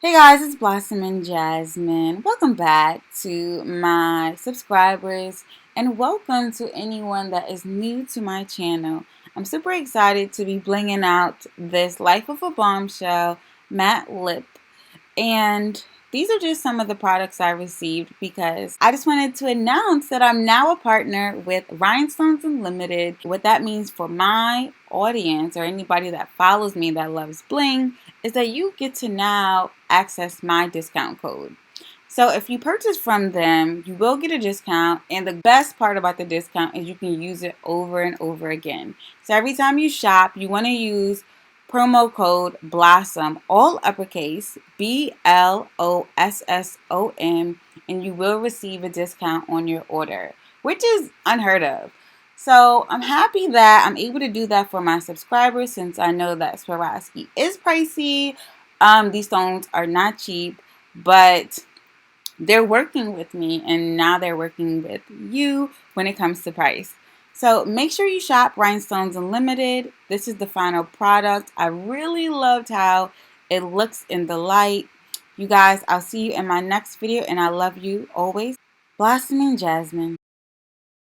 Hey guys, it's Blossom and Jasmine. Welcome back to my subscribers and welcome to anyone that is new to my channel. I'm super excited to be blinging out this Life of a Bombshell matte lip, and these are just some of the products I received because I just wanted to announce that I'm now a partner with Rhinestones Unlimited. What that means for my audience or anybody that follows me that loves bling is that you get to now access my discount code. So if you purchase from them, you will get a discount, and the best part about the discount is you can use it over and over again. So every time you shop, you want to use promo code BLOSSOM, all uppercase, BLOSSOM, and you will receive a discount on your order, which is unheard of. So I'm happy that I'm able to do that for my subscribers since I know that Swarovski is pricey. These stones are not cheap, but they're working with me, and now they're working with you when it comes to price. So make sure you shop Rhinestones Unlimited. This is the final product. I really loved how it looks in the light. You guys, I'll see you in my next video, and I love you always. Blossom and Jasmine.